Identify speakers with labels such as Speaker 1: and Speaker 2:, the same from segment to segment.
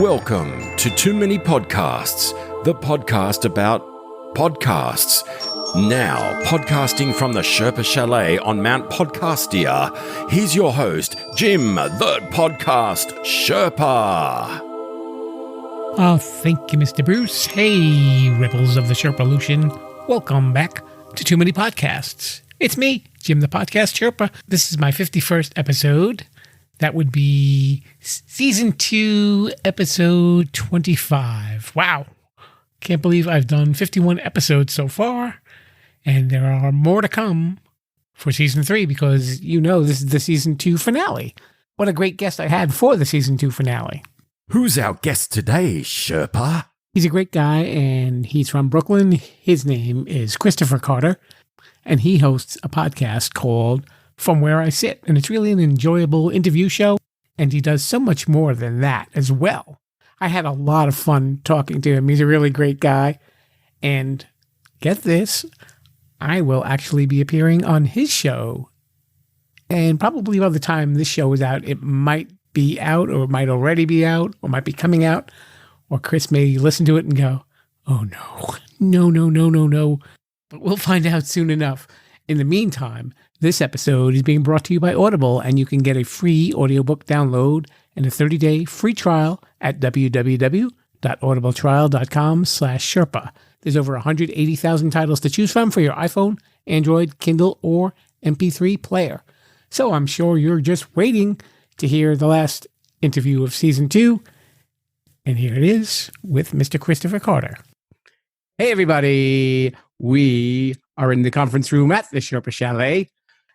Speaker 1: Welcome to Too Many Podcasts, the podcast about podcasts. Now, podcasting from the Sherpa Chalet on Mount Podcastia, here's your host, Jim, the Podcast Sherpa.
Speaker 2: Oh, thank you, Mr. Bruce. Hey, Rebels of the Sherpalution. Welcome back to Too Many Podcasts. It's me, Jim, the Podcast Sherpa. This is my 51st episode. That would be Season 2, Episode 25. Wow. Can't believe I've done 51 episodes so far. And there are more to come for Season 3 because, you know, this is the Season 2 finale. What a great guest I had for the Season 2 finale.
Speaker 1: Who's our guest today, Sherpa?
Speaker 2: He's a great guy, and he's from Brooklyn. His name is Kristoffer Carter, and he hosts a podcast called From Where I Sit, and it's really an enjoyable interview show, and he does so much more than that as well. I had a lot of fun talking to him. He's a really great guy, and get this, I will actually be appearing on his show, and probably by the time this show is out, it might be out, or it might already be out, or might be coming out, or Kris may listen to it and go, oh no. But we'll find out soon enough. In the meantime, this episode is being brought to you by Audible, and you can get a free audiobook download and a 30-day free trial at www.audibletrial.com/Sherpa. There's over 180,000 titles to choose from for your iPhone, Android, Kindle, or MP3 player. So I'm sure you're just waiting to hear the last interview of Season 2. And here it is with Mr. Kristoffer Carter. Hey, everybody. We are in the conference room at the Sherpa Chalet,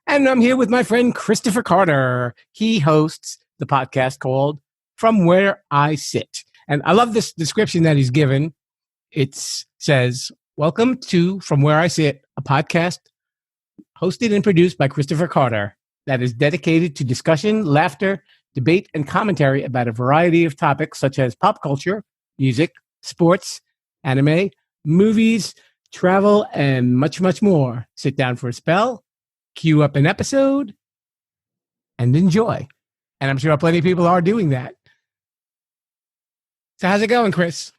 Speaker 2: and I'm here with my friend Kristoffer Carter. He hosts the podcast called From Where I Sit. And I love this description that he's given. It says, welcome to From Where I Sit, a podcast hosted and produced by Kristoffer Carter that is dedicated to discussion, laughter, debate, and commentary about a variety of topics such as pop culture, music, sports, anime, movies, travel, and much, much more. Sit down for a spell, queue up an episode, and enjoy. And I'm sure plenty of people are doing that. So how's it going, Kris?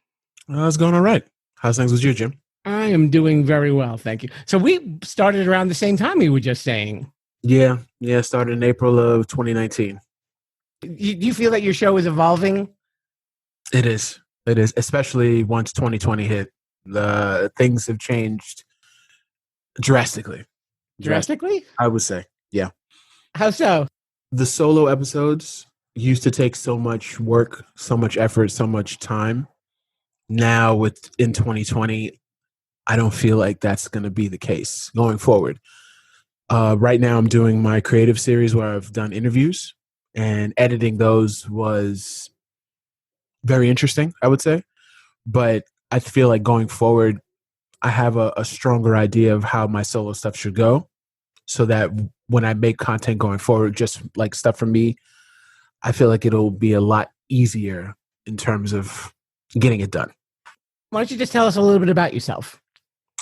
Speaker 3: It's going all right. How's things with you, Jim?
Speaker 2: I am doing very well, thank you. So we started around the same time, you were just saying.
Speaker 3: Yeah, started in April of 2019.
Speaker 2: Do you feel that your show is evolving?
Speaker 3: It is, especially once 2020 hit. The things have changed drastically.
Speaker 2: Drastically?
Speaker 3: I would say, yeah.
Speaker 2: How so?
Speaker 3: The solo episodes used to take so much work, so much effort, so much time. Now in 2020, I don't feel like that's going to be the case going forward. Right now, I'm doing my creative series where I've done interviews, and editing those was very interesting, I would say. But I feel like going forward, I have a stronger idea of how my solo stuff should go, so that when I make content going forward, just like stuff from me, I feel like it'll be a lot easier in terms of getting it done.
Speaker 2: Why don't you just tell us a little bit about yourself?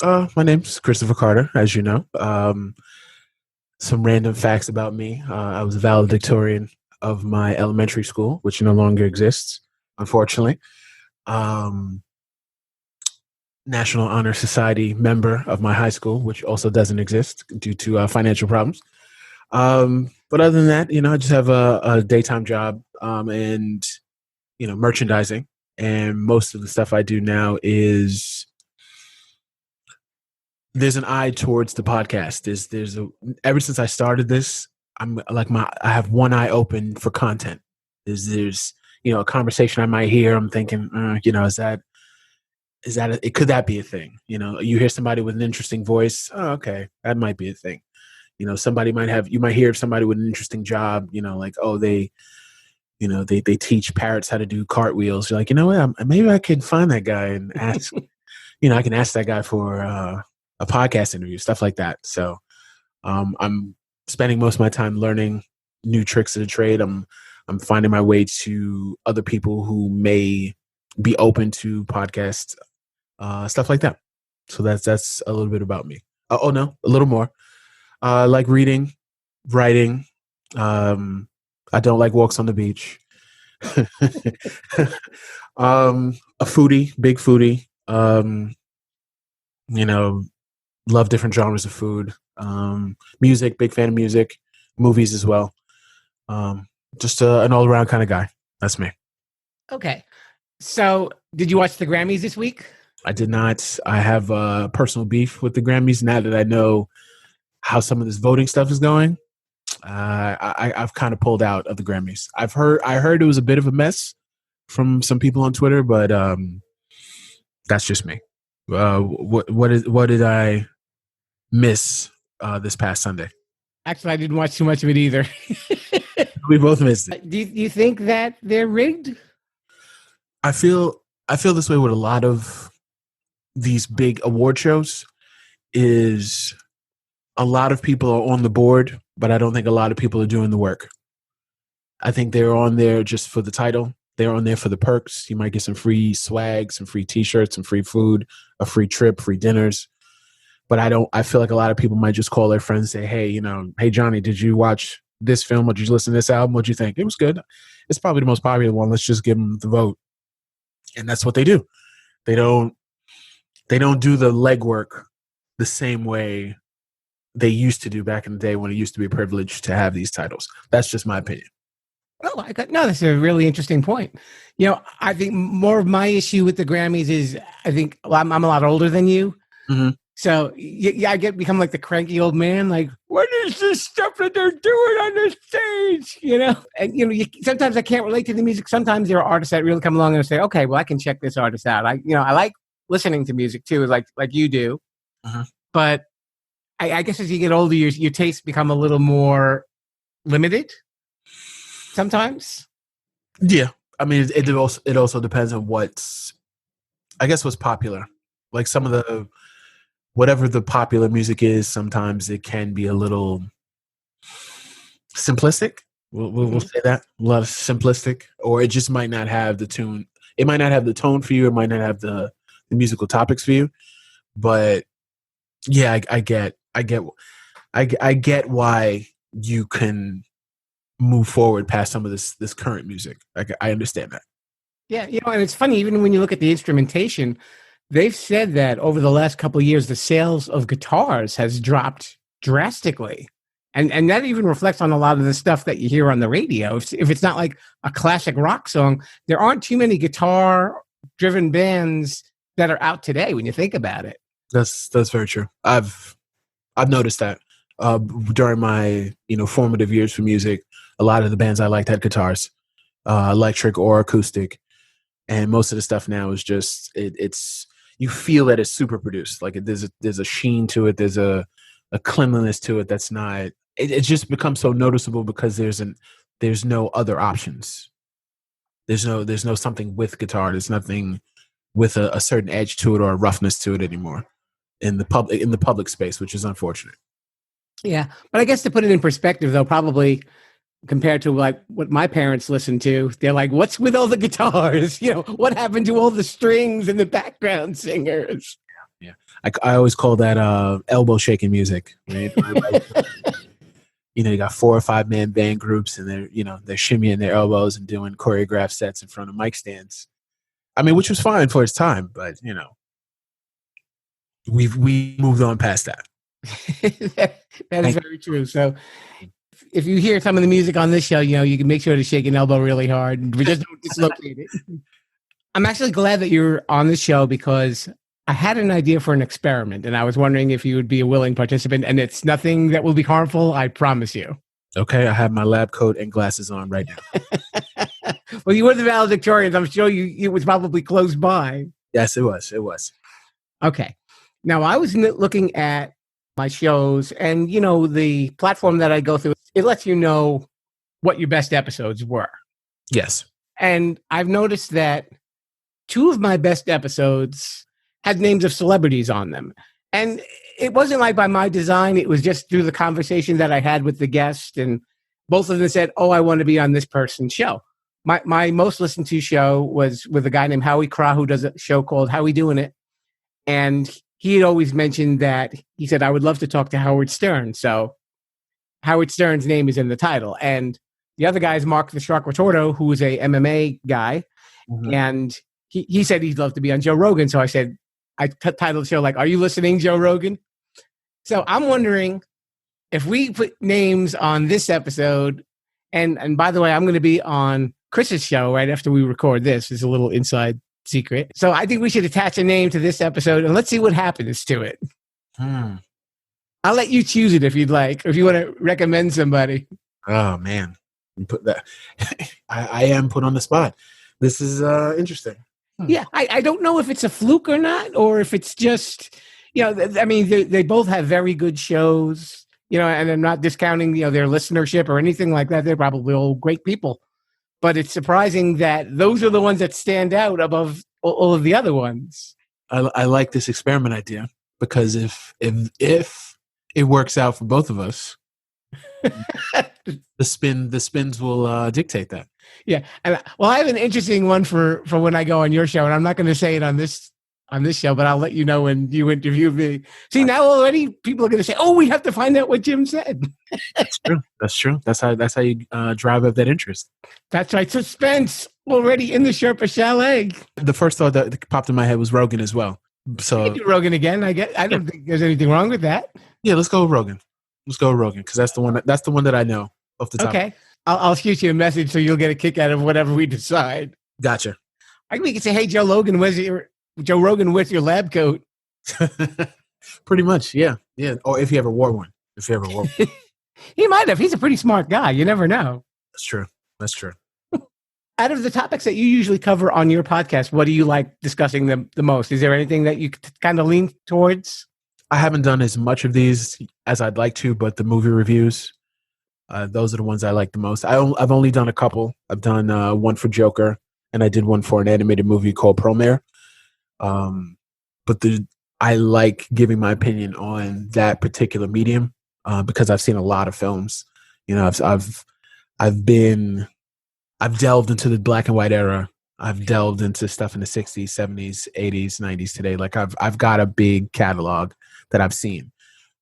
Speaker 3: My name's Kristoffer Carter, as you know. Some random facts about me. I was a valedictorian of my elementary school, which no longer exists, unfortunately. National Honor Society member of my high school, which also doesn't exist due to financial problems. But other than that, I just have a daytime job and, merchandising. And most of the stuff I do now is there's an eye towards the podcast. Ever since I started this, I have one eye open for content. There's a conversation I might hear. I'm thinking, could that be a thing? You hear somebody with an interesting voice. Oh, okay. That might be a thing. You might hear somebody with an interesting job, they teach parrots how to do cartwheels. You're like, what? Maybe I could find that guy and ask, I can ask that guy for a podcast interview, stuff like that. So I'm spending most of my time learning new tricks of the trade. I'm finding my way to other people who may be open to podcast stuff like that. So that's a little bit about me. A little more. I like reading, writing. I don't like walks on the beach. A foodie, big foodie. You know, love different genres of food. Music, big fan of music, movies as well. Just an all around kind of guy. That's me.
Speaker 2: Okay. So, did you watch the Grammys this week?
Speaker 3: I did not. I have personal beef with the Grammys now that I know how some of this voting stuff is going. I've kind of pulled out of the Grammys. I heard it was a bit of a mess from some people on Twitter, but that's just me. What did I miss this past Sunday?
Speaker 2: Actually, I didn't watch too much of it either.
Speaker 3: We both missed it.
Speaker 2: Do you think that they're rigged?
Speaker 3: I feel this way with a lot of these big award shows. Is a lot of people are on the board, but I don't think a lot of people are doing the work. I think they're on there just for the title. They're on there for the perks. You might get some free swag, some free T-shirts, some free food, a free trip, free dinners. But I feel like a lot of people might just call their friends and say, hey, hey, Johnny, did you watch this film? Or did you listen to this album? What'd you think? It was good. It's probably the most popular one. Let's just give them the vote. And that's what they do. They don't do the legwork the same way they used to do back in the day when it used to be a privilege to have these titles. That's just my opinion.
Speaker 2: Oh, that's a really interesting point. I think more of my issue with the Grammys is I'm a lot older than you.
Speaker 3: Mm-hmm.
Speaker 2: So I become like the cranky old man. Like, what is this stuff that they're doing on the stage? And sometimes I can't relate to the music. Sometimes there are artists that really come along and say, okay, well, I can check this artist out. I like listening to music too, like you do.
Speaker 3: Uh-huh.
Speaker 2: But I guess as you get older, your tastes become a little more limited. Sometimes.
Speaker 3: Yeah, I mean, it also depends on what's popular. Like some of the whatever the popular music is, sometimes it can be a little simplistic. We'll say that, a lot of simplistic, or it just might not have the tune. It might not have the tone for you. It might not have the musical topics for you. But yeah, I get why you can move forward past some of this current music. I understand that.
Speaker 2: Yeah, and it's funny, even when you look at the instrumentation, they've said that over the last couple of years, the sales of guitars has dropped drastically. And that even reflects on a lot of the stuff that you hear on the radio. If it's not like a classic rock song, there aren't too many guitar-driven bands that are out today when you think about it.
Speaker 3: That's very true. I've noticed that during my formative years for music, a lot of the bands I liked had guitars, electric or acoustic, and most of the stuff now is just it's you feel that it's super produced. Like there's a sheen to it, there's a cleanliness to it that's not. It just becomes so noticeable because there's no other options. There's no something with guitar. There's nothing with a certain edge to it or a roughness to it anymore in the public space, which is unfortunate.
Speaker 2: Yeah, but I guess to put it in perspective, though, probably compared to like what my parents listened to, they're like, "What's with all the guitars? What happened to all the strings and the background singers?"
Speaker 3: Yeah. I always call that elbow shaking music. Right? You got 4 or 5 man band groups, and they're shimmying their elbows and doing choreographed sets in front of mic stands. I mean, which was fine for its time, but we moved on past that.
Speaker 2: That is very true. So if you hear some of the music on this show, you can make sure to shake an elbow really hard. We just don't dislocate it. I'm actually glad that you're on the show because I had an idea for an experiment, and I was wondering if you would be a willing participant, and it's nothing that will be harmful, I promise you.
Speaker 3: Okay, I have my lab coat and glasses on right now.
Speaker 2: Well, you were the valedictorians. I'm sure it was probably close by.
Speaker 3: Yes, it was.
Speaker 2: Okay. Now, I was looking at my shows, and, the platform that I go through, it lets you know what your best episodes were.
Speaker 3: Yes.
Speaker 2: And I've noticed that 2 of my best episodes had names of celebrities on them. And it wasn't like by my design. It was just through the conversation that I had with the guest. And both of them said, oh, I want to be on this person's show. My most listened to show was with a guy named Howie Craw, who does a show called How We Doing It. And he had always mentioned that he said, I would love to talk to Howard Stern. So Howard Stern's name is in the title. And The other guy is Mark the Shark Retorto, who is a MMA guy.
Speaker 3: Mhm.
Speaker 2: And he said he'd love to be on Joe Rogan. So I said, I titled the show like, "Are you listening, Joe Rogan?" So I'm wondering if we put names on this episode, and by the way, I'm going to be on Kris's show right after we record this. It's a little inside secret. So I think we should attach a name to this episode, and let's see what happens to it. I'll let you choose it if you'd like, if you want to recommend somebody.
Speaker 3: Oh man, you put that. I am put on the spot. This is interesting.
Speaker 2: Yeah, I don't know if it's a fluke or not, or if it's just, I mean, they both have very good shows, and I'm not discounting, their listenership or anything like that. They're probably all great people. But it's surprising that those are the ones that stand out above all of the other ones.
Speaker 3: I like this experiment idea because if it works out for both of us, the spins will dictate that.
Speaker 2: Yeah. And I have an interesting one for when I go on your show, and I'm not going to say it on this show, but I'll let you know when you interview me. See, now already people are going to say, "Oh, we have to find out what Jim said."
Speaker 3: That's true. That's how you drive up that interest.
Speaker 2: That's right. Suspense already in the Sherpa Chalet.
Speaker 3: The first thought that popped in my head was Rogan as well. So
Speaker 2: we can do Rogan again. I don't think there's anything wrong with that.
Speaker 3: Yeah, let's go with Rogan. Because that's the one that I know off the top.
Speaker 2: Okay. I'll shoot you a message so you'll get a kick out of whatever we decide.
Speaker 3: Gotcha.
Speaker 2: We can say, "Hey, Joe Rogan, where's your lab coat?"
Speaker 3: Pretty much, yeah. Or if he ever wore one.
Speaker 2: He might have. He's a pretty smart guy. You never know.
Speaker 3: That's true.
Speaker 2: Out of the topics that you usually cover on your podcast, what do you like discussing the most? Is there anything that you kind of lean towards?
Speaker 3: I haven't done as much of these as I'd like to, but the movie reviews, those are the ones I like the most. I've only done a couple. I've done one for Joker, and I did one for an animated movie called Promare. But I like giving my opinion on that particular medium because I've seen a lot of films. I've delved into the black and white era. I've delved into stuff in the 60s, 70s, 80s, 90s today. Like I've got a big catalog that I've seen.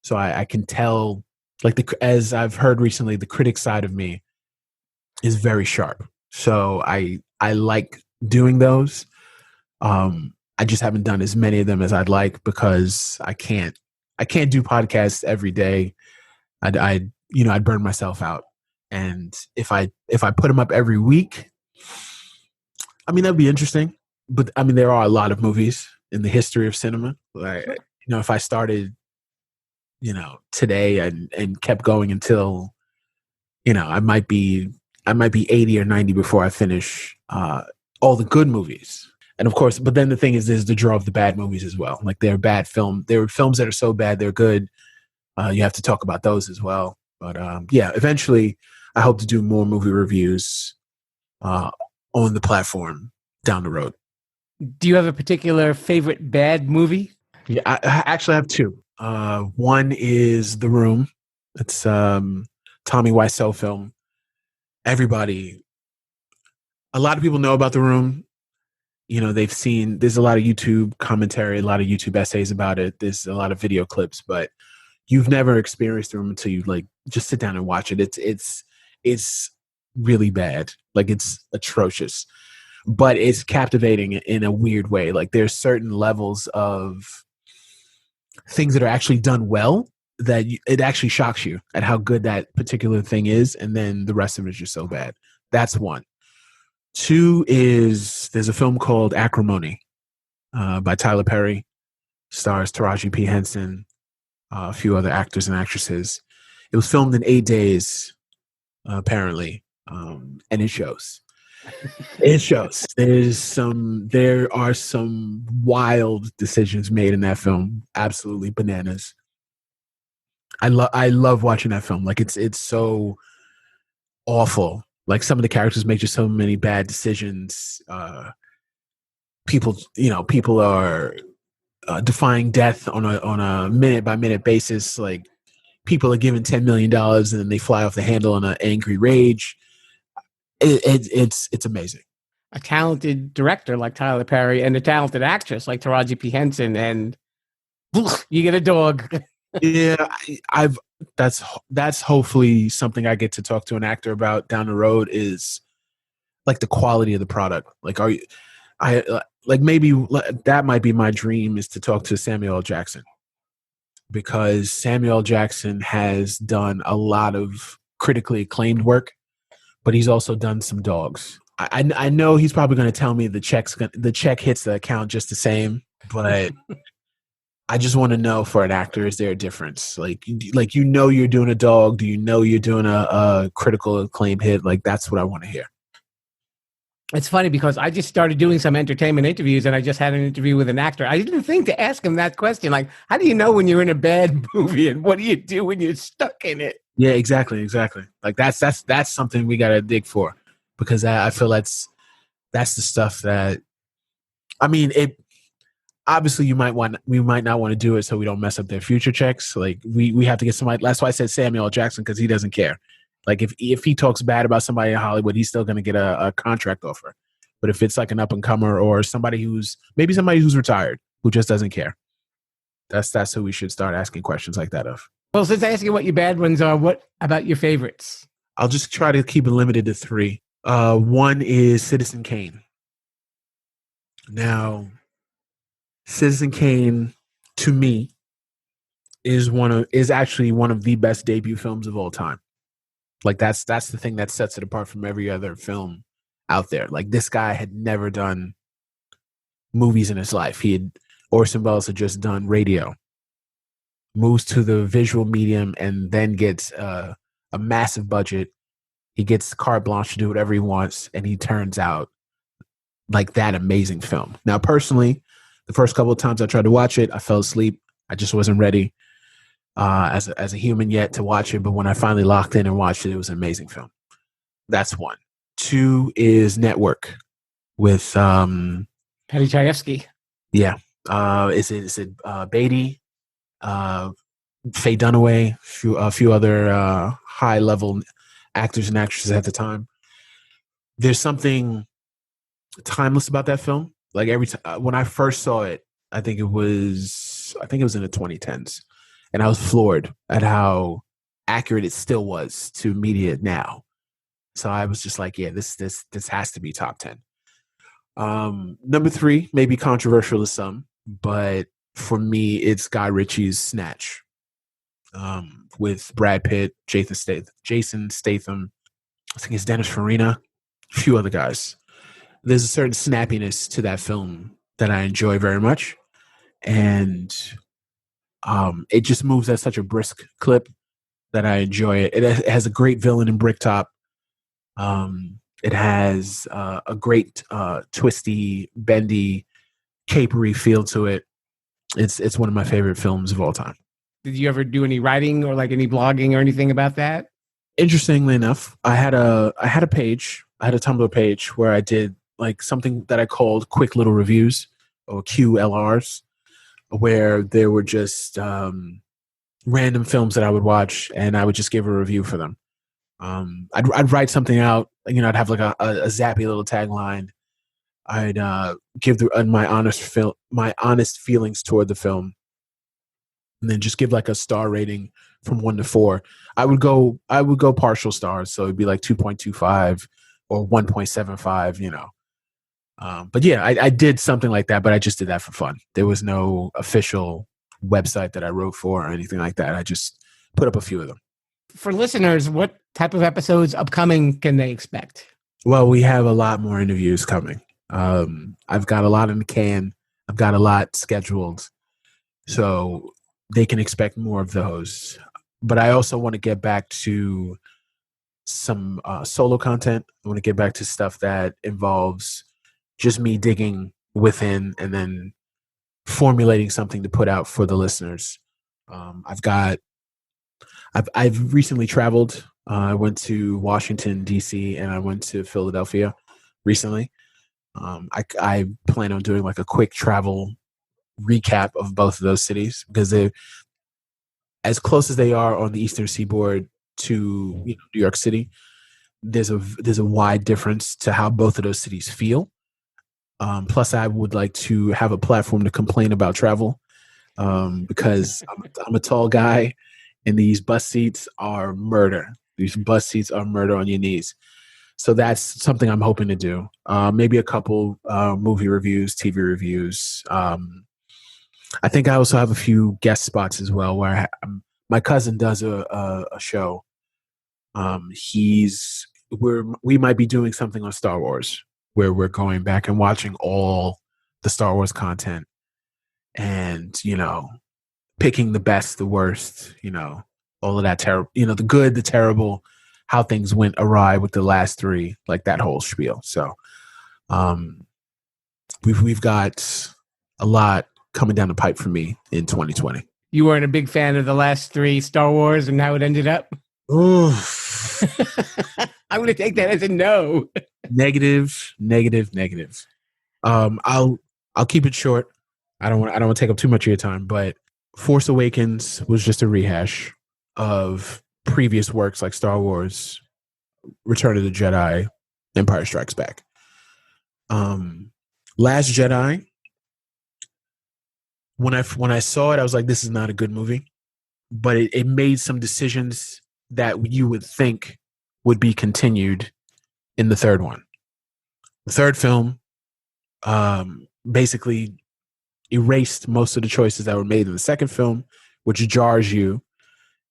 Speaker 3: So I can tell, like as I've heard recently, the critic side of me is very sharp. So I like doing those. I just haven't done as many of them as I'd like because I can't do podcasts every day. I'd burn myself out. And if I put them up every week, I mean, that'd be interesting. But I mean, there are a lot of movies in the history of cinema. Like, if I started, today and kept going until, I might be 80 or 90 before I finish all the good movies. And of course, but then the thing is, there's the draw of the bad movies as well. Like they're bad film. There are films that are so bad they're good. You have to talk about those as well. But eventually, I hope to do more movie reviews on the platform down the road.
Speaker 2: Do you have a particular favorite bad movie?
Speaker 3: Yeah, I actually have two. One is The Room. It's Tommy Wiseau film. A lot of people know about The Room. They've seen, there's a lot of YouTube commentary, a lot of YouTube essays about it. There's a lot of video clips, but you've never experienced The Room until you just sit down and watch it. It's really bad. Like it's atrocious, but it's captivating in a weird way. Like there's certain levels of things that are actually done well that it actually shocks you at how good that particular thing is. And then the rest of it is just so bad. That's one. Two is there's a film called Acrimony by Tyler Perry, stars Taraji P. Henson, a few other actors and actresses. It was filmed in 8 days, apparently, and it shows. It shows. There are some wild decisions made in that film. Absolutely bananas. I love watching that film. Like it's so awful. Like some of the characters make just so many bad decisions. People are defying death on a minute by minute basis. Like people are given $10 million and then they fly off the handle in an angry rage. It's amazing.
Speaker 2: A talented director like Tyler Perry and a talented actress like Taraji P. Henson, and you get a dog.
Speaker 3: Yeah, I've that's hopefully something I get to talk to an actor about down the road is like the quality of the product. Like, are you? I like maybe that might be my dream is to talk to Samuel L. Jackson because Samuel L. Jackson has done a lot of critically acclaimed work, but he's also done some dogs. I know he's probably going to tell me the check hits the account just the same, but I just want to know for an actor, is there a difference? Like you're doing a dog. Do you know you're doing a critical acclaim hit? Like, that's what I want to hear.
Speaker 2: It's funny because I just started doing some entertainment interviews and I just had an interview with an actor. I didn't think to ask him that question. Like, how do you know when you're in a bad movie and what do you do when you're stuck in it?
Speaker 3: Yeah, exactly. Like that's something we got to dig for because I feel that's the stuff that, I mean, it obviously we might not want to do it so we don't mess up their future checks. Like we have to get somebody. That's why I said Samuel L. Jackson, because he doesn't care. Like if he talks bad about somebody in Hollywood, he's still going to get a contract offer. But if it's like an up and comer or somebody who's retired who just doesn't care, that's who we should start asking questions like that of.
Speaker 2: Well, since I asked you what your bad ones are, what about your favorites?
Speaker 3: I'll just try to keep it limited to 3. One is Citizen Kane. Now, Citizen Kane, to me, is actually one of the best debut films of all time. Like that's the thing that sets it apart from every other film out there. Like, this guy had never done movies in his life. Orson Welles had just done radio. Moves to the visual medium and then gets a massive budget. He gets carte blanche to do whatever he wants, and he turns out like that amazing film. Now, personally, the first couple of times I tried to watch it, I fell asleep. I just wasn't ready as a human yet to watch it. But when I finally locked in and watched it, it was an amazing film. That's 1. 2 is Network with
Speaker 2: Patty Chayefsky.
Speaker 3: Yeah. Is it Beatty? Faye Dunaway, a few other high level actors and actresses at the time. There's something timeless about that film. Like every time when I first saw it, I think it was in the 2010s, and I was floored at how accurate it still was to media now. So I was just like, yeah, this has to be top 10. Number 3 may be controversial to some, but for me, it's Guy Ritchie's Snatch, with Brad Pitt, Jason Statham. I think it's Dennis Farina, a few other guys. There's a certain snappiness to that film that I enjoy very much, and it just moves at such a brisk clip that I enjoy it. It has a great villain in Bricktop. It has a great twisty, bendy, capery feel to it. It's one of my favorite films of all time.
Speaker 2: Did you ever do any writing or like any blogging or anything about that?
Speaker 3: Interestingly enough, I had a page, I had a Tumblr page where I did like something that I called quick little reviews, or QLRs, where there were just random films that I would watch and I would just give a review for them. I'd write something out, I'd have like a zappy little tagline. I'd give my honest feelings toward the film, and then just give like a star rating from 1 to 4. I would go partial stars, so it'd be like 2.25 or 1.75. But yeah, I did something like that, but I just did that for fun. There was no official website that I wrote for or anything like that. I just put up a few of them.
Speaker 2: For listeners, what type of episodes upcoming can they expect?
Speaker 3: Well, we have a lot more interviews coming. I've got a lot in the can. I've got a lot scheduled, so they can expect more of those. But I also want to get back to some solo content. I want to get back to stuff that involves just me digging within and then formulating something to put out for the listeners. I've recently traveled. I went to Washington, D.C., and I went to Philadelphia recently. I plan on doing like a quick travel recap of both of those cities because they're as close as they are on the Eastern Seaboard to New York City. There's a wide difference to how both of those cities feel. Plus, I would like to have a platform to complain about travel. because I'm a tall guy, and these bus seats are murder. These bus seats are murder on your knees. So that's something I'm hoping to do. Maybe a couple movie reviews, TV reviews. I think I also have a few guest spots as well where my cousin does a show. We might be doing something on Star Wars where we're going back and watching all the Star Wars content and, picking the best, the worst, all of that terrible, the good, the terrible, how things went awry with the last three, like that whole spiel. So we've got a lot coming down the pipe for me in 2020.
Speaker 2: You weren't a big fan of the last three Star Wars and how it ended up?
Speaker 3: Oof.
Speaker 2: I'm going to take that as a no.
Speaker 3: Negative. I'll keep it short. I don't want to take up too much of your time, but Force Awakens was just a rehash of previous works like Star Wars, Return of the Jedi, Empire Strikes Back. Last Jedi, when I saw it, I was like, this is not a good movie. But it made some decisions that you would think would be continued in the third one. The third film basically erased most of the choices that were made in the second film, which jars you.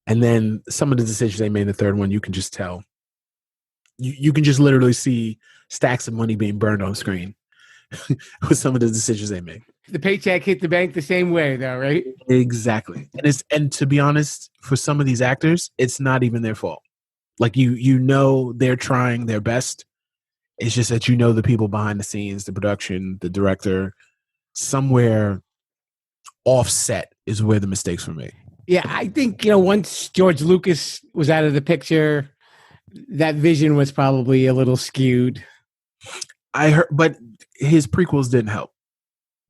Speaker 3: And then some of the decisions they made in the third one, you can just tell. You can just literally see stacks of money being burned on screen with some of the decisions they made.
Speaker 2: The paycheck hit the bank the same way, though, right?
Speaker 3: Exactly. And to be honest, for some of these actors, it's not even their fault. Like they're trying their best. It's just that the people behind the scenes, the production, the director, somewhere offset is where the mistakes were made.
Speaker 2: Yeah, I think, once George Lucas was out of the picture, that vision was probably a little skewed.
Speaker 3: I heard, but his prequels didn't help.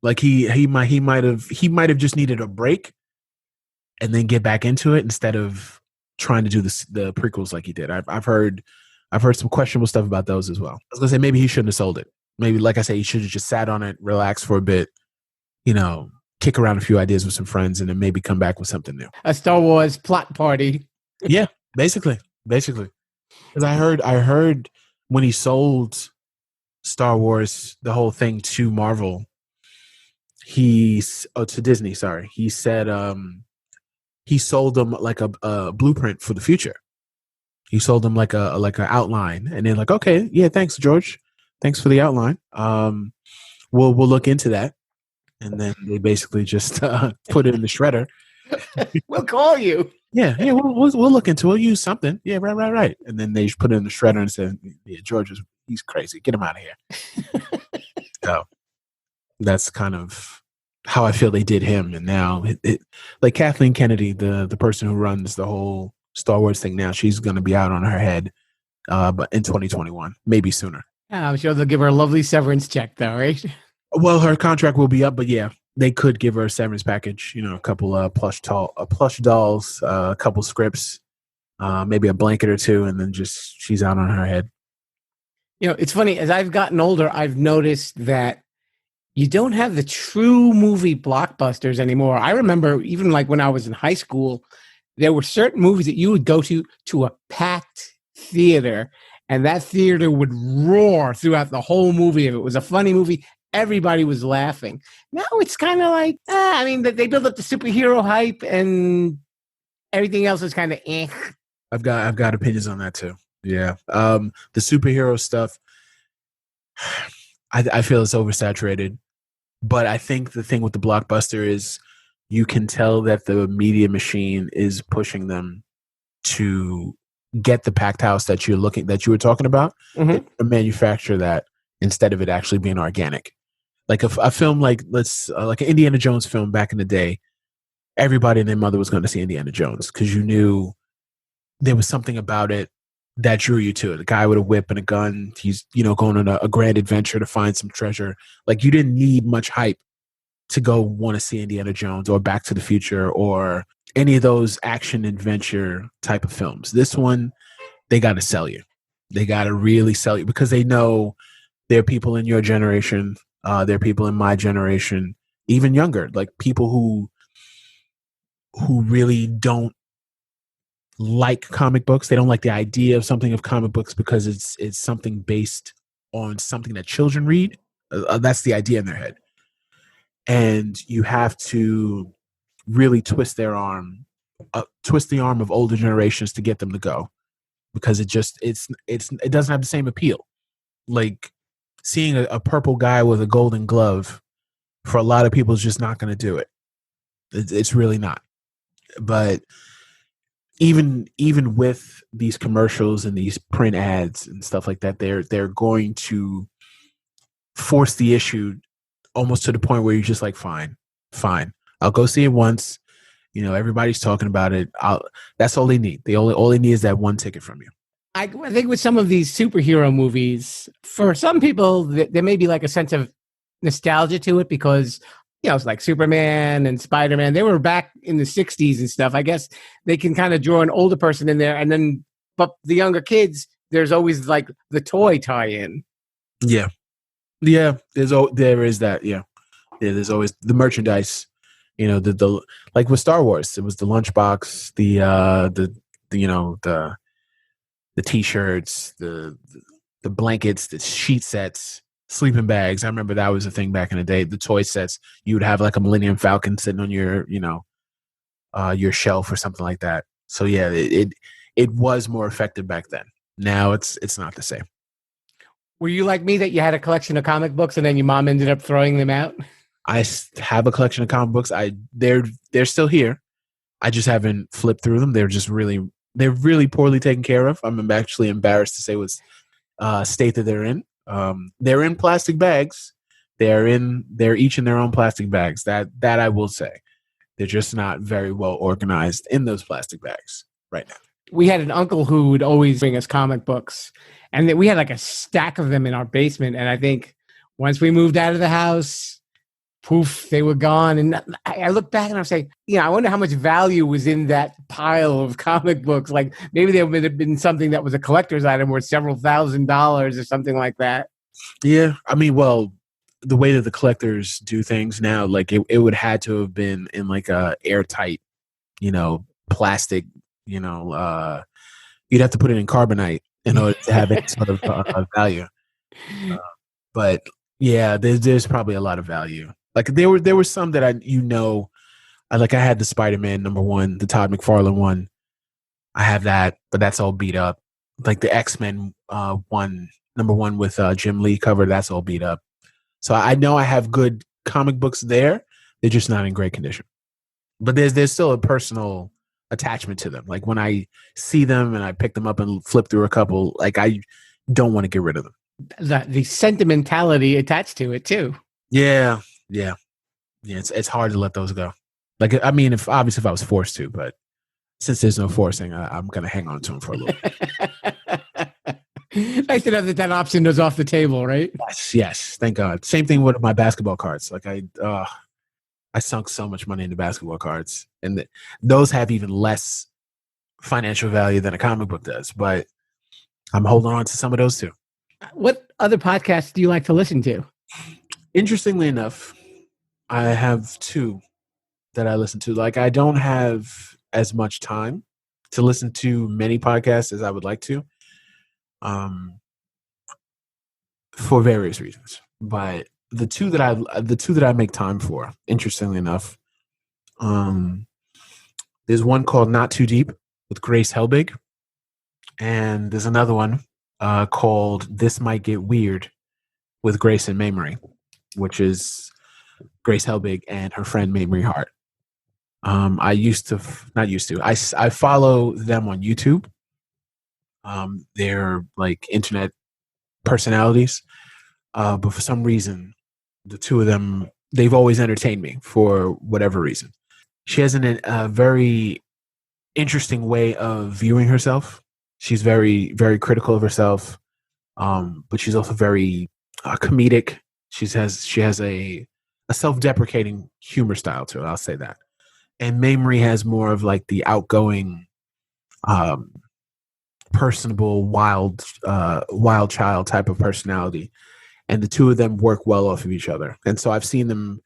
Speaker 3: Like he might have just needed a break and then get back into it instead of trying to do the prequels like he did. I've heard some questionable stuff about those as well. I was gonna say maybe he shouldn't have sold it. Maybe, like I say, he should have just sat on it, relaxed for a bit, kick around a few ideas with some friends, and then maybe come back with something new.
Speaker 2: A Star Wars plot party.
Speaker 3: Yeah, basically. Because I heard when he sold Star Wars, the whole thing to Marvel, to Disney, sorry. He said he sold them like a blueprint for the future. He sold them like an outline, and they're like, okay, yeah, thanks, George. Thanks for the outline. We'll look into that. And then they basically just put it in the shredder.
Speaker 2: We'll call you.
Speaker 3: Yeah, we'll look into it. We'll use something. Yeah, right. And then they just put it in the shredder and said, yeah, George he's crazy. Get him out of here. So that's kind of how I feel they did him. And now, like Kathleen Kennedy, the person who runs the whole Star Wars thing now, she's going to be out on her head, but in 2021, maybe sooner.
Speaker 2: I'm sure they'll give her a lovely severance check, though, right?
Speaker 3: Well, her contract will be up, but yeah, they could give her a severance package. A couple plush dolls, a couple scripts, maybe a blanket or two, and then just she's out on her head.
Speaker 2: It's funny. As I've gotten older, I've noticed that you don't have the true movie blockbusters anymore. I remember even like when I was in high school, there were certain movies that you would go to a packed theater, and that theater would roar throughout the whole movie. If it was a funny movie, everybody was laughing. Now it's kind of like, they build up the superhero hype and everything else is kind of eh.
Speaker 3: I've got opinions on that too. Yeah. The superhero stuff, I feel it's oversaturated. But I think the thing with the blockbuster is you can tell that the media machine is pushing them to get the packed house that you were talking about, and manufacture that instead of it actually being organic. Like a film like like an Indiana Jones film back in the day, everybody and their mother was going to see Indiana Jones because you knew there was something about it that drew you to it. A guy with a whip and a gun, he's going on a grand adventure to find some treasure. Like you didn't need much hype to go want to see Indiana Jones or Back to the Future or any of those action adventure type of films. This one, they got to sell you. They got to really sell you because they know there are people in your generation, there are people in my generation, even younger, like people who who really don't like comic books. They don't like the idea of something of comic books because it's something based on something that children read. That's the idea in their head. And you have to really twist the arm of older generations to get them to go, because it doesn't have the same appeal. Like seeing a purple guy with a golden glove, for a lot of people, is just not going to do it. It's really not. But even with these commercials and these print ads and stuff like that, they're going to force the issue almost to the point where you're just like, fine, I'll go see it once. Everybody's talking about it. That's all they need. All they need is that one ticket from you.
Speaker 2: I think with some of these superhero movies, for some people, there may be like a sense of nostalgia to it because, it's like Superman and Spider-Man. They were back in the 60s and stuff. I guess they can kind of draw an older person in there. And then, but the younger kids, there's always like the toy tie-in.
Speaker 3: Yeah. There is that. Yeah. There's always the merchandise. The like with Star Wars, it was the lunchbox, the T-shirts, the blankets, the sheet sets, sleeping bags. I remember that was a thing back in the day. The toy sets, you would have like a Millennium Falcon sitting on your shelf or something like that. So yeah, it was more effective back then. Now it's not the same.
Speaker 2: Were you like me that you had a collection of comic books and then your mom ended up throwing them out?
Speaker 3: I have a collection of comic books. They're still here. I just haven't flipped through them. They're really poorly taken care of. I'm actually embarrassed to say what state that they're in. They're in plastic bags. They're each in their own plastic bags. That I will say. They're just not very well organized in those plastic bags right now.
Speaker 2: We had an uncle who would always bring us comic books, and we had like a stack of them in our basement. And I think once we moved out of the house, poof, they were gone. And I look back and I was like, I wonder how much value was in that pile of comic books. Like maybe there would have been something that was a collector's item worth several $1,000s or something like that.
Speaker 3: Yeah. I mean, well, the way that the collectors do things now, like it would had to have been in like a airtight, plastic, you'd have to put it in carbonite in order to have any sort of value. But yeah, there's probably a lot of value. Like there were some that I had the Spider-Man #1, the Todd McFarlane one. I have that, but that's all beat up. Like the X-Men one, #1 with Jim Lee cover, that's all beat up. So I know I have good comic books there. They're just not in great condition. But there's still a personal attachment to them. Like when I see them and I pick them up and flip through a couple, like I don't want to get rid of them.
Speaker 2: The sentimentality attached to it too.
Speaker 3: Yeah. It's hard to let those go. Like, I mean, if I was forced to, but since there's no forcing, I'm gonna hang on to them for a little bit.
Speaker 2: Nice to know that option was off the table, right?
Speaker 3: Yes, thank God. Same thing with my basketball cards. Like I sunk so much money into basketball cards, and those have even less financial value than a comic book does. But I'm holding on to some of those too.
Speaker 2: What other podcasts do you like to listen to?
Speaker 3: Interestingly enough, I have two that I listen to. Like I don't have as much time to listen to many podcasts as I would like to, for various reasons. But the two that I make time for, interestingly enough, there's one called Not Too Deep with Grace Helbig, and there's another one called This Might Get Weird with Grace and Mamrie, which is Grace Helbig and her friend Mamrie Hart. I follow them on YouTube. They're like internet personalities, but for some reason, the two of them, they've always entertained me for whatever reason. She has a very interesting way of viewing herself. She's very, very critical of herself, but she's also very comedic. She has a self-deprecating humor style to it. I'll say that. And Mamrie has more of like the outgoing, personable, wild child type of personality. And the two of them work well off of each other. And so I've seen them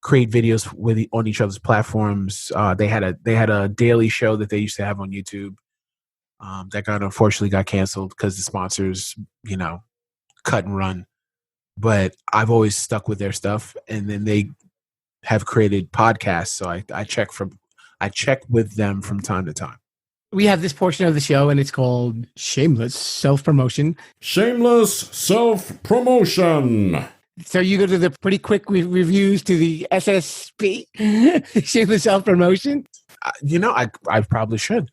Speaker 3: create videos on each other's platforms. They had a daily show that they used to have on YouTube that unfortunately got canceled because the sponsors, cut and run. But I've always stuck with their stuff, and then they have created podcasts, so I check with them from time to time.
Speaker 2: We have this portion of the show, and it's called Shameless Self-Promotion.
Speaker 1: Shameless self-promotion.
Speaker 2: So you go to the pretty quick reviews to the SSP, Shameless Self-Promotion?
Speaker 3: I probably should.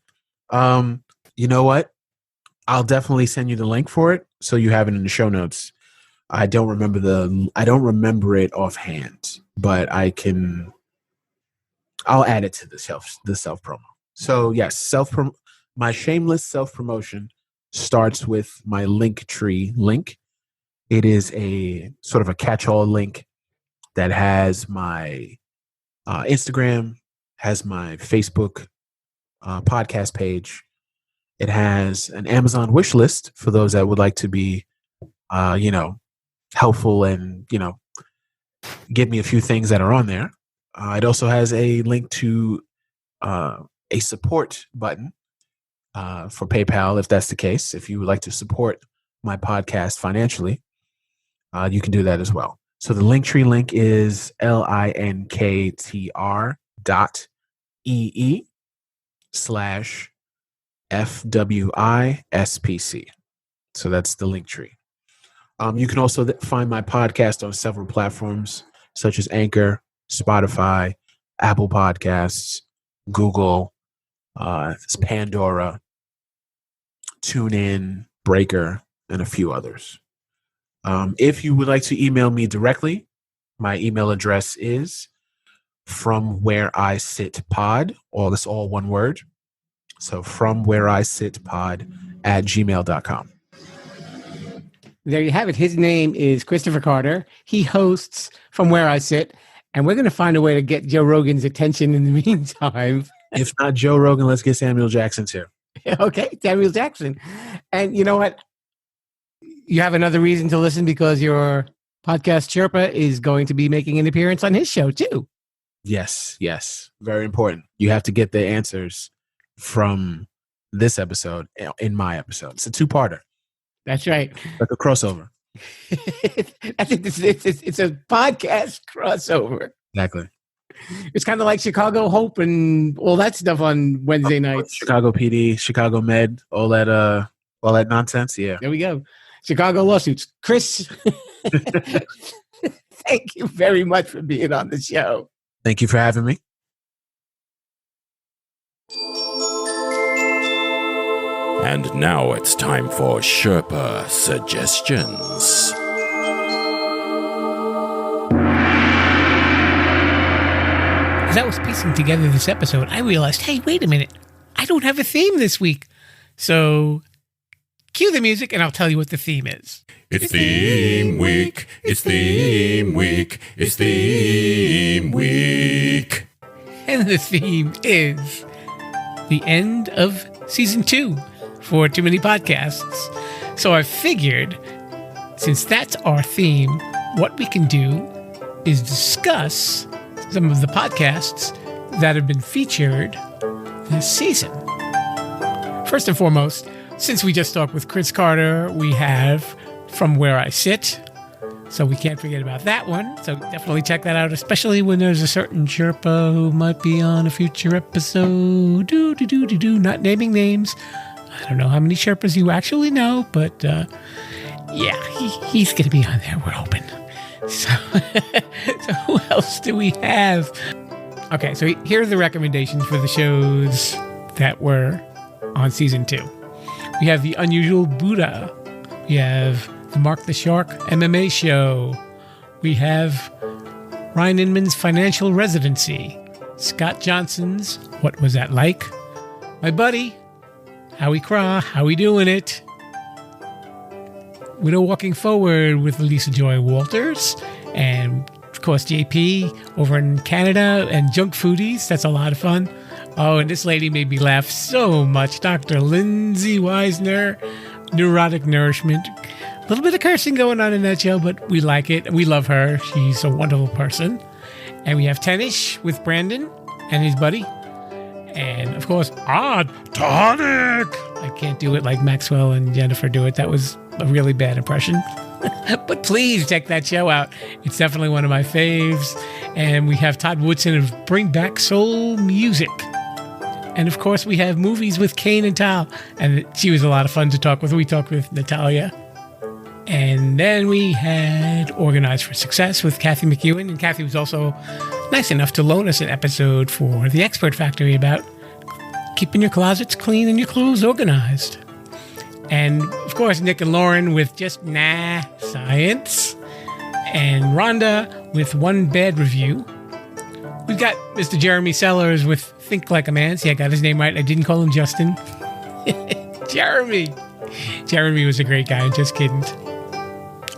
Speaker 3: You know what? I'll definitely send you the link for it so you have it in the show notes. I don't remember it offhand, but I'll add it to the self promo. So yes, my shameless self promotion starts with my Linktree link. It is a sort of a catch-all link that has my Instagram, has my Facebook podcast page. It has an Amazon wish list for those that would like to be, helpful and, give me a few things that are on there. It also has a link to a support button for PayPal, if that's the case. If you would like to support my podcast financially, you can do that as well. So the Linktree link is linktr.ee/FWISPC. So that's the Linktree. You can also find my podcast on several platforms such as Anchor, Spotify, Apple Podcasts, Google, Pandora, TuneIn, Breaker, and a few others. If you would like to email me directly, my email address is fromwhereisitpod. That's all one word. So fromwhereisitpod@gmail.com.
Speaker 2: There you have it. His name is Kristoffer Carter. He hosts From Where I Sit, and we're going to find a way to get Joe Rogan's attention in the meantime.
Speaker 3: If not Joe Rogan, let's get Samuel Jackson too.
Speaker 2: Okay, Samuel Jackson. And you know what? You have another reason to listen because your podcast Sherpa is going to be making an appearance on his show too.
Speaker 3: Yes. Very important. You have to get the answers from this episode in my episode. It's a two-parter.
Speaker 2: That's right.
Speaker 3: Like a crossover.
Speaker 2: I think it's a podcast crossover.
Speaker 3: Exactly.
Speaker 2: It's kind of like Chicago Hope and all that stuff on Wednesday nights.
Speaker 3: Chicago PD, Chicago Med, all that nonsense. Yeah.
Speaker 2: There we go. Chicago lawsuits. Kris, thank you very much for being on the show.
Speaker 3: Thank you for having me.
Speaker 1: And now it's time for Sherpa Suggestions.
Speaker 2: As I was piecing together this episode, I realized, hey, wait a minute. I don't have a theme this week. So cue the music and I'll tell you what the theme is.
Speaker 1: It's theme week. It's theme week. It's theme week.
Speaker 2: And the theme is the end of season 2 for Too Many Podcasts. So I figured, since that's our theme, what we can do is discuss some of the podcasts that have been featured this season. First and foremost, since we just talked with Kris Carter, we have From Where I Sit. So we can't forget about that one. So definitely check that out, especially when there's a certain Sherpa who might be on a future episode. Not naming names. I don't know how many Sherpas you actually know, but he's going to be on there. We're hoping. So who else do we have? Okay, so here are the recommendations for the shows that were on season 2. We have The Unusual Buddha. We have the Mark the Shark MMA show. We have Ryan Inman's Financial Residency. Scott Johnson's What Was That Like? My buddy, Howie Craw, How We Doing It? Widow Walking Forward with Lisa Joy Walters. And, of course, JP over in Canada and Junk Foodies. That's a lot of fun. Oh, and this lady made me laugh so much. Dr. Lindsay Weisner, Neurotic Nourishment. A little bit of cursing going on in that show, but we like it. We love her. She's a wonderful person. And we have Tennish with Brandon and his buddy. And, of course, Odd Tonic. I can't do it like Maxwell and Jennifer do it. That was a really bad impression. But please check that show out. It's definitely one of my faves. And we have Todd Woodson of Bring Back Soul Music. And, of course, we have Movies with Kane and Tal. And she was a lot of fun to talk with. We talked with Natalia. And then we had Organized for Success with Kathy McEwen. And Kathy was also nice enough to loan us an episode for The Expert Factory about keeping your closets clean and your clothes organized. And, of course, Nick and Lauren with Just Nah Science. And Rhonda with One Bad Review. We've got Mr. Jeremy Sellers with Think Like a Man. See, I got his name right. I didn't call him Justin. Jeremy. Jeremy was a great guy. Just kidding.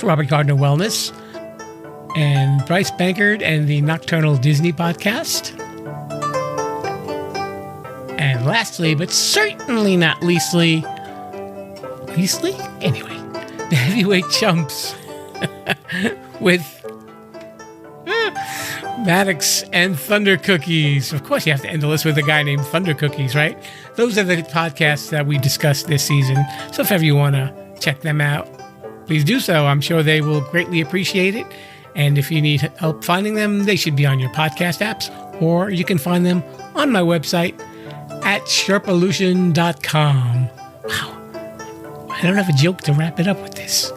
Speaker 2: Robert Gardner Wellness. And Bryce Bankard and the Nocturnal Disney Podcast. And lastly, but certainly not leastly, anyway, the Heavyweight Chumps with Maddox and Thunder Cookies. Of course, you have to end the list with a guy named Thunder Cookies, right? Those are the podcasts that we discussed this season. So if ever you want to check them out, please do so. I'm sure they will greatly appreciate it. And if you need help finding them, they should be on your podcast apps, or you can find them on my website at sherpalution.com. Wow. I don't have a joke to wrap it up with this.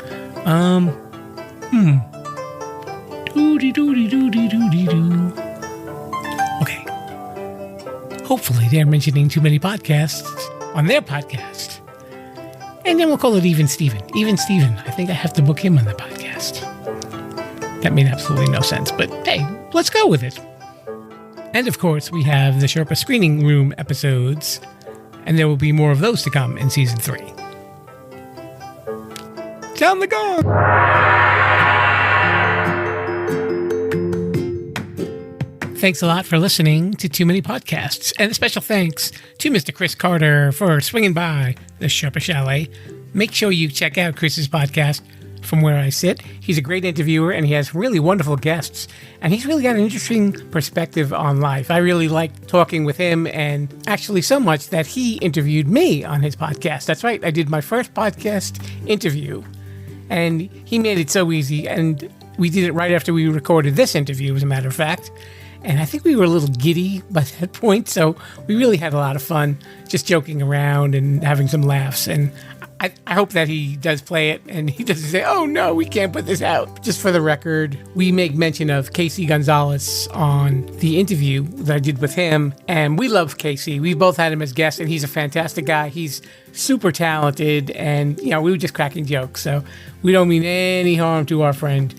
Speaker 2: Doody-doody-doody-doody-doo. Okay. Hopefully they're mentioning too many podcasts on their podcast. And then we'll call it Even Steven. Even Steven. I think I have to book him on the podcast. That made absolutely no sense, but hey, let's go with it. And of course, we have the Sherpa Screening Room episodes, and there will be more of those to come in Season 3. Sound the gong! Thanks a lot for listening to Too Many Podcasts, and a special thanks to Mr. Kristoffer Carter for swinging by the Sherpa Chalet. Make sure you check out Kris's podcast, From Where I Sit. He's a great interviewer, and he has really wonderful guests, and he's really got an interesting perspective on life. I really like talking with him, and actually so much that he interviewed me on his podcast. That's right, I did my first podcast interview, and he made it so easy, and we did it right after we recorded this interview, as a matter of fact. And I think we were a little giddy by that point, so we really had a lot of fun just joking around and having some laughs. And I hope that he does play it and he doesn't say, oh no, we can't put this out. Just for the record, we make mention of Casey Gonzalez on the interview that I did with him. And we love Casey. We both had him as guests, and he's a fantastic guy. He's super talented, and we were just cracking jokes. So we don't mean any harm to our friend.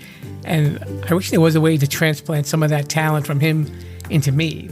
Speaker 2: And I wish there was a way to transplant some of that talent from him into me.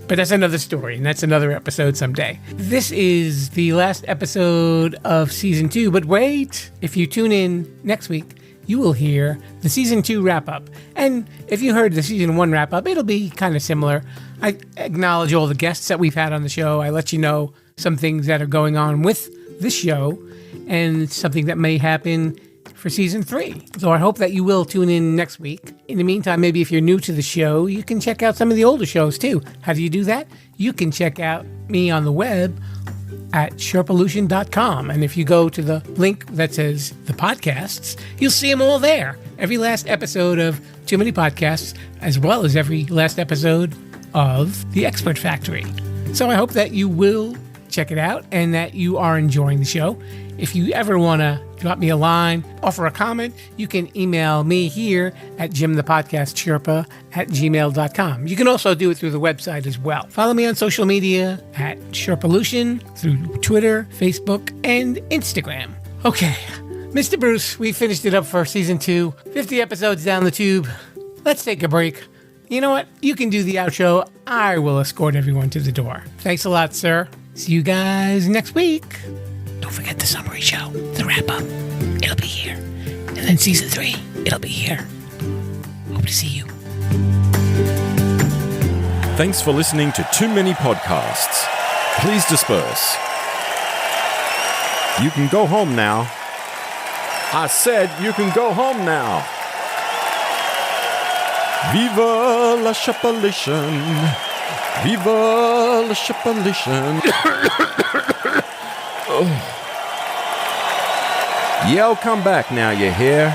Speaker 2: But that's another story, and that's another episode someday. This is the last episode of Season 2, but wait! If you tune in next week, you will hear the Season 2 wrap-up. And if you heard the Season 1 wrap-up, it'll be kind of similar. I acknowledge all the guests that we've had on the show. I let you know some things that are going on with this show, and something that may happen for Season 3. So I hope that you will tune in next week. In the meantime, maybe if you're new to the show, you can check out some of the older shows too. How do you do that? You can check out me on the web at sherpalution.com. And if you go to the link that says the podcasts, you'll see them all there. Every last episode of Too Many Podcasts, as well as every last episode of The Expert Factory. So I hope that you will check it out and that you are enjoying the show. If you ever want to drop me a line, offer a comment, you can email me here at jimthepodcastsherpa@gmail.com. You can also do it through the website as well. Follow me on social media at Sherpalution through Twitter, Facebook, and Instagram. Okay, Mr. Bruce, we finished it up for Season 2. 50 episodes down the tube. Let's take a break. You know what? You can do the outro. I will escort everyone to the door. Thanks a lot, sir. See you guys next week. Don't forget the summary show, the wrap-up. It'll be here. And then Season 3, it'll be here. Hope to see you.
Speaker 1: Thanks for listening to Too Many Podcasts. Please disperse. You can go home now. I said you can go home now. Viva la Sherpalition. Viva la Sherpalition. Oh. Yeah, I'll come back now, you hear?